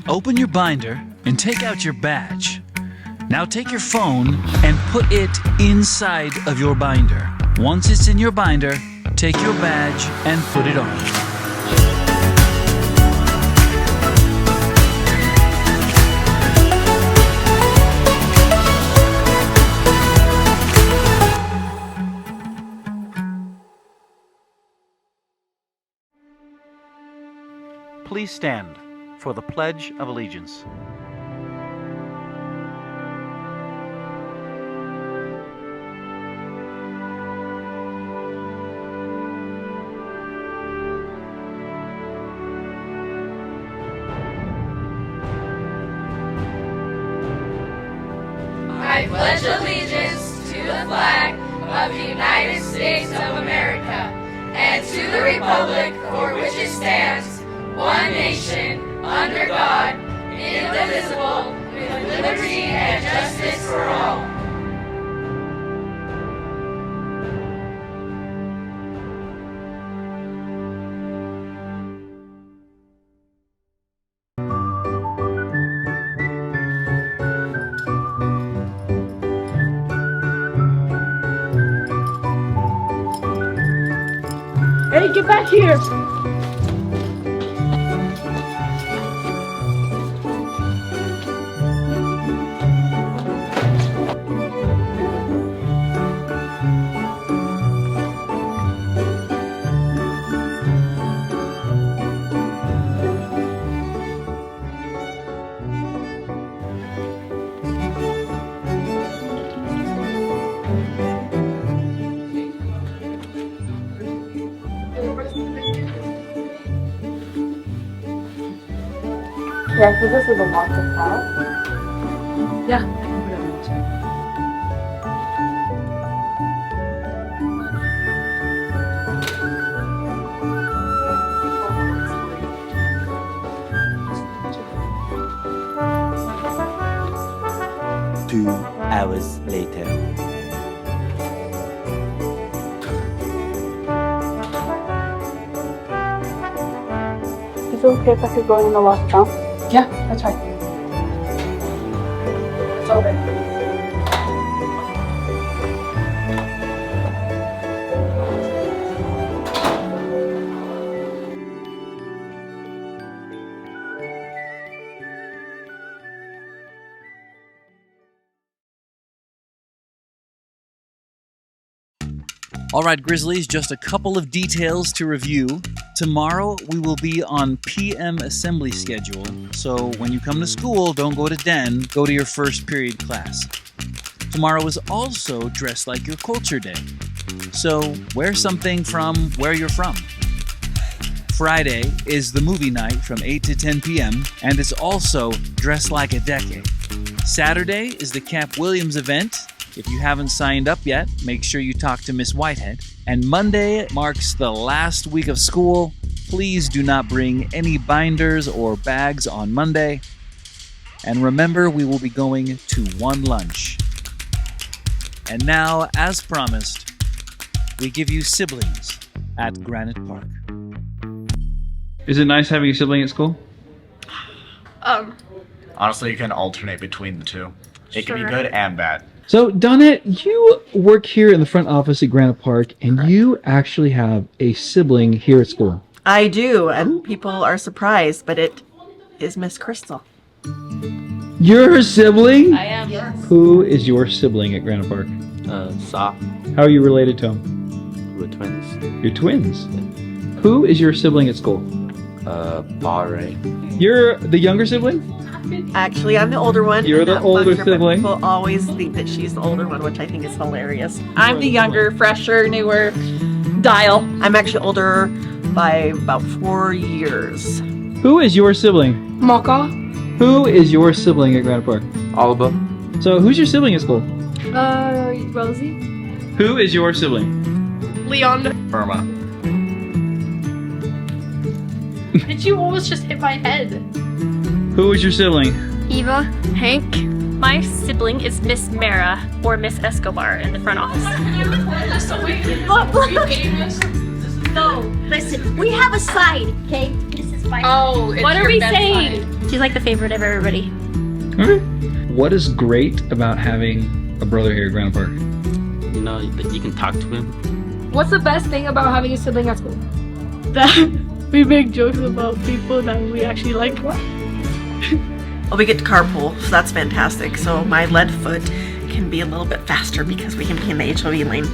Open your binder and take out your badge. Now take your phone and put it inside of your binder. Once it's in your binder, take your badge and put it on. Please stand for the Pledge of Allegiance. I pledge allegiance to the flag of the United States of America and to the republic for which it stands, one nation, under God, indivisible, with liberty and justice for all. Hey, get back here! Yeah, so this is a lot of power. Yeah, I can put it on the Two hours later. Is it okay if I could go in the lost account? Yeah, that's right. It's open. All right, Grizzlies, just a couple of details to review. Tomorrow, we will be on PM assembly schedule, so when you come to school, don't go to Den, go to your first period class. Tomorrow is also Dress Like Your Culture Day, so wear something from where you're from. Friday is the movie night from 8 to 10 p.m., and it's also Dress Like a Decade. Saturday is the Camp Williams event. If you haven't signed up yet, make sure you talk to Miss Whitehead. And Monday marks the last week of school. Please do not bring any binders or bags on Monday. And remember, we will be going to one lunch. And now, as promised, we give you siblings at Granite Park. Is it nice having a sibling at school? Honestly, you can alternate between the two. It can be good and bad. So, Donette, you work here in the front office at Granite Park, and you actually have a sibling here at school. I do, and people are surprised, but it is Miss Crystal. You're her sibling? I am. Yes. Who is your sibling at Granite Park? Sa. How are you related to him? We're twins. You're twins. Who is your sibling at school? Barre. You're the younger sibling? Actually, I'm the older one. You're and the that older bugs her, but sibling. People always think that she's the older one, which I think is hilarious. I'm the younger, fresher, newer Dial. I'm actually older by about 4 years. Who is your sibling? Maka. Who is your sibling at Granite Park? Alba. So, who's your sibling at school? Rosie. Who is your sibling? Leon. Irma. Did you almost just hit my head? Who is your sibling? Eva, Hank. My sibling is Miss Mara or Miss Escobar in the front office. No, listen, we have a side, okay? Mrs. Oh, it's What are your we best saying? friend. She's like the favorite of everybody. Okay. What is great about having a brother here at Granite Park? You know, that you can talk to him. What's the best thing about having a sibling at school? That we make jokes about people that we actually like. Well, we get to carpool, so that's fantastic. So my lead foot can be a little bit faster because we can be in the HOV lane.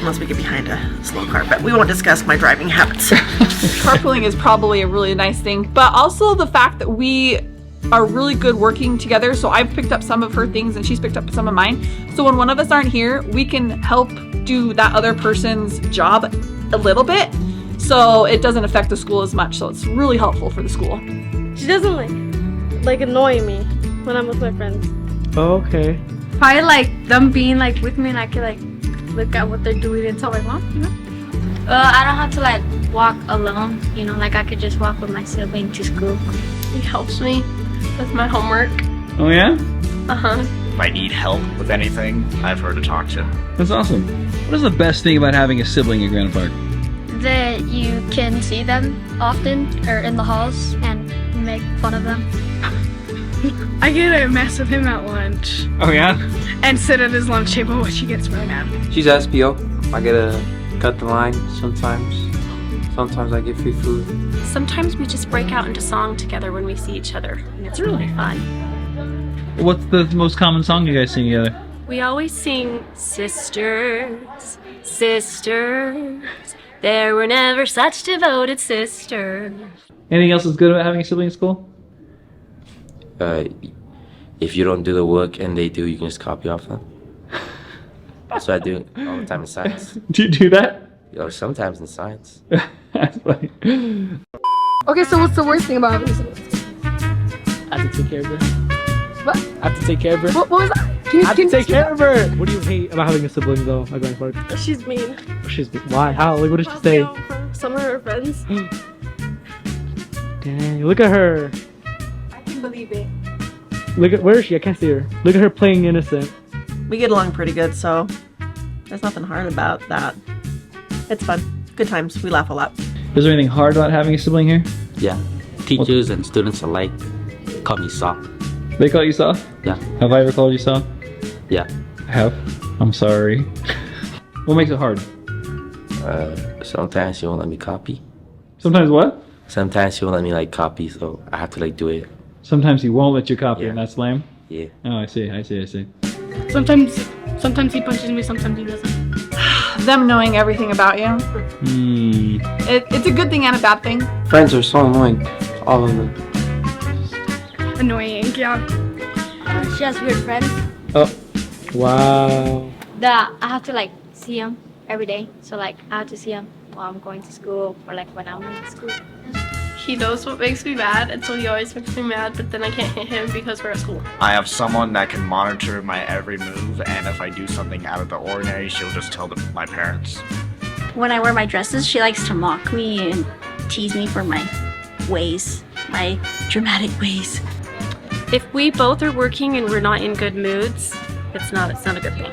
Unless we get behind a slow car, but we won't discuss my driving habits. Carpooling is probably a really nice thing, but also the fact that we are really good working together. So I've picked up some of her things and she's picked up some of mine. So when one of us aren't here, we can help do that other person's job a little bit. So it doesn't affect the school as much. So it's really helpful for the school. She doesn't like annoy me when I'm with my friends. Oh, okay. Probably like them being like with me and I can like look at what they're doing and tell my mom, you know? I don't have to like walk alone, you know, like I could just walk with my sibling to school. He helps me with my homework. Oh yeah? If I need help with anything, I have her to talk to. That's awesome. What is the best thing about having a sibling at Granite Park? That you can see them often or in the halls and make fun of them. I get to mess with him at lunch Oh yeah? and sit at his lunch table when she gets really mad. She's SPO. I gotta cut the line sometimes. Sometimes I get free food. Sometimes we just break out into song together when we see each other, and it's really fun. What's the most common song you guys sing together? We always sing sisters, sisters. There were never such devoted sisters. Anything else that's good about having a sibling at school? If you don't do the work and they do, you can just copy off them. That's what I do all the time in science. Do you do that? Sometimes in science. That's funny. Okay, so what's the worst thing about having a sibling? I have to take care of her. What? I have to take care of her. What was that? I have to take care of her. What do you hate about having a sibling though at Granite Park? She's mean. She's why? How? Like what did she say? Some of her friends. Dang, look at her. I can believe it. Look at where is she? I can't see her. Look at her playing innocent. We get along pretty good, so there's nothing hard about that. It's fun. Good times. We laugh a lot. Is there anything hard about having a sibling here? Yeah. Teachers and students alike call me soft. They call you soft? Yeah. Have I ever called you soft? Yeah. I have. I'm sorry. What makes it hard? Sometimes she won't let me copy. Sometimes what? Sometimes she won't let me like copy, so I have to like do it. Sometimes he won't let you copy Yeah. and that's lame? Yeah. Oh, I see. Sometimes he punches me, sometimes he doesn't. Them knowing everything about you. It's a good thing and a bad thing. Friends are so annoying. All of them. Annoying, yeah. She has weird friends Oh. Wow. that I have to like see them every day. So like I have to see them while I'm going to school or like when I'm in school. He knows what makes me mad, and so he always makes me mad, but then I can't hit him because we're at school. I have someone that can monitor my every move, and if I do something out of the ordinary, she'll just tell my parents. When I wear my dresses, she likes to mock me and tease me for my ways, my dramatic ways. If we both are working and we're not in good moods, it's not a good thing.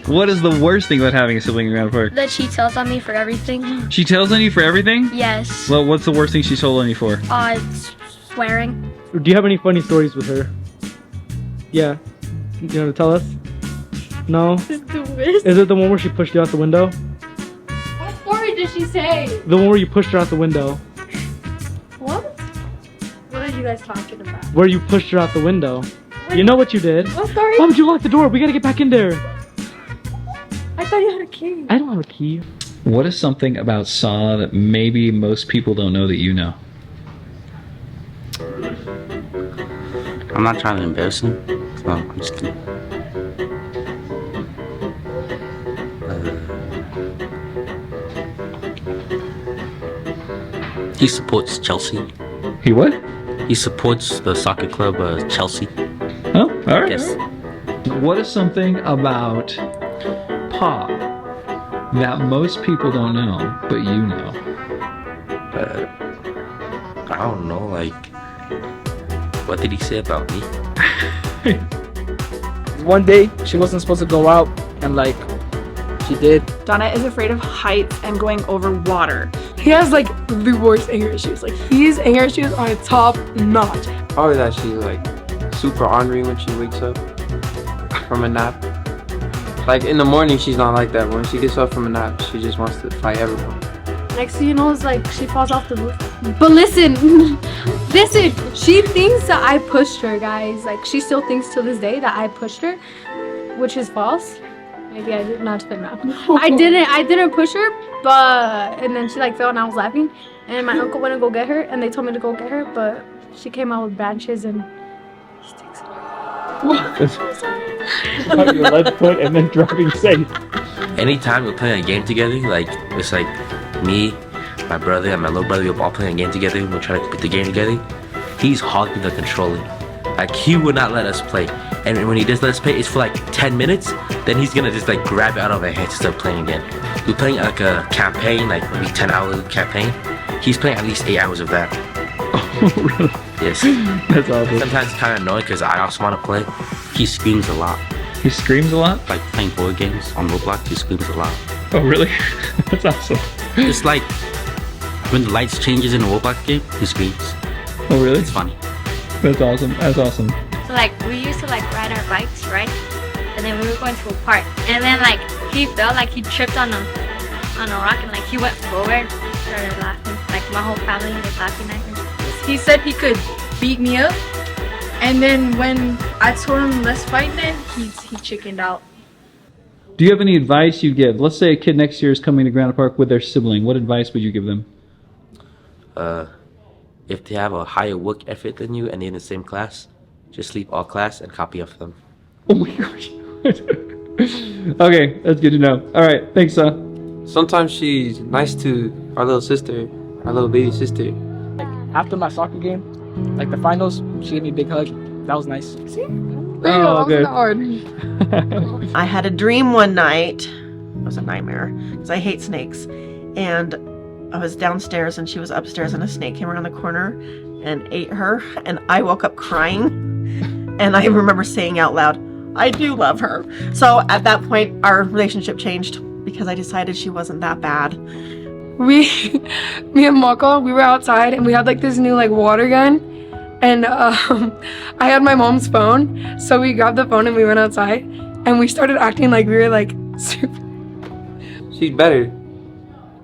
What is the worst thing about having a sibling in Granite Park? That she tells on me for everything. She tells on you for everything? Yes. Well, what's the worst thing she's told on you for? Swearing. Do you have any funny stories with her? Yeah. You want to tell us? No? Is it the one where she pushed you out the window? What story did she say? The one where you pushed her out the window. What? What are you guys talking about? Where you pushed her out the window. You know what you did. What story? Why would you lock the door? We gotta get back in there. I thought you had a key. I don't have a key. What is something about Saw that maybe most people don't know that you know? I'm not trying to embarrass him. So I'm just kidding. He supports Chelsea. He what? He supports the soccer club Chelsea. Oh, all right. Yes. What is something about Pa that most people don't know, but you know? I don't know, like, what did he say about me? One day, she wasn't supposed to go out, and like, she did. Donna is afraid of heights and going over water. He has like the worst anger issues. Like his anger issues are top notch. Probably that she's like super ornery when she wakes up from a nap. Like in the morning she's not like that, but when she gets up from a nap she just wants to fight everyone. Next thing you know, it's like she falls off the roof. But listen, she thinks that I pushed her, guys. Like she still thinks to this day that I pushed her, which is false. Maybe I did not spin around. I didn't push her, but and then she like fell and I was laughing, and my uncle went to go get her, and they told me to go get her, but she came out with branches and sticks. Your left foot and then dropping safe. Anytime we're playing a game together, like it's like me, my brother, and my little brother, we're all playing a game together. We're trying to complete the game together. He's hogging the controller. Like he would not let us play. And when he does let us play, it's for like 10 minutes. Then he's gonna just like grab it out of our head to start playing again. We're playing like a campaign, like maybe 10-hour campaign. He's playing at least 8 hours of that. Oh, really? Yes. That's awesome. Sometimes it's kind of annoying because I also want to play. He screams a lot. He screams a lot? Like playing board games on Roblox, he screams a lot. Oh, really? That's awesome. It's like when the lights changes in a Roblox game, he screams. Oh, really? It's funny. That's awesome. That's awesome. So like we used to like ride our bikes, right? And then we were going to a park, and then like he fell, like he tripped on a rock, and like he went forward, started laughing. Like my whole family was laughing at him. He said he could beat me up, and then when I told him let's fight, then he chickened out. Do you have any advice you'd give? Let's say a kid next year is coming to Granite Park with their sibling. What advice would you give them? If they have a higher work effort than you and they're in the same class, just leave all class and copy off them. Oh my gosh. Okay, that's good to know. All right, thanks, Sometimes she's nice to our little sister, our little baby sister. Like after my soccer game, like the finals, she gave me a big hug. That was nice. See? Oh, good. I had a dream one night. It was a nightmare because I hate snakes. And I was downstairs and she was upstairs and a snake came around the corner and ate her. And I woke up crying. And I remember saying out loud, I do love her. So at that point, our relationship changed because I decided she wasn't that bad. Me and Mako, we were outside and we had like this new like water gun. And I had my mom's phone, so we grabbed the phone and we went outside, and we started acting like we were like super. She's better,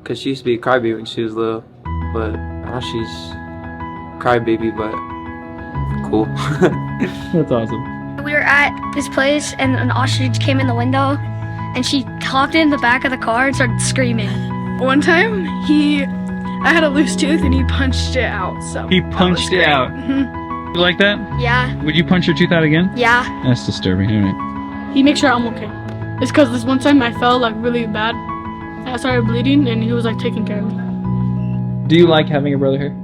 cause she used to be a crybaby when she was little, but now she's a crybaby, but cool. That's awesome. We were at this place, and an ostrich came in the window, and she hopped in the back of the car and started screaming. One time, I had a loose tooth and he punched it out. So He punched it out. Mm-hmm. You like that? Yeah. Would you punch your tooth out again? Yeah. That's disturbing. All right. He makes sure I'm okay. It's because this one time I fell like really bad. I started bleeding and he was like taking care of me. Do you like having a brother here?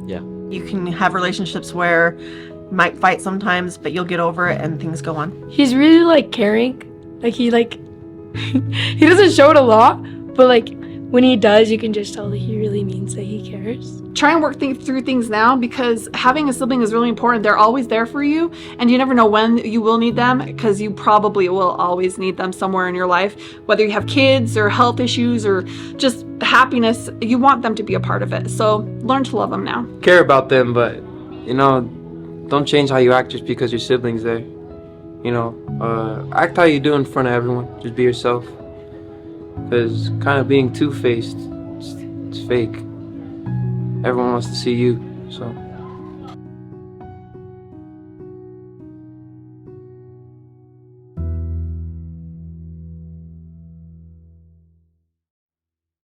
Yeah. You can have relationships where you might fight sometimes, but you'll get over it and things go on. He's really like caring. Like he he doesn't show it a lot, but like when he does, you can just tell that he really means that he cares. Try and work through things now, because having a sibling is really important. They're always there for you, and you never know when you will need them, because you probably will always need them somewhere in your life. Whether you have kids or health issues or just happiness, you want them to be a part of it. So learn to love them now. Care about them, but you know, don't change how you act just because your sibling's there. You know, act how you do in front of everyone. Just be yourself. Because kind of being two-faced, it's fake. Everyone wants to see you, so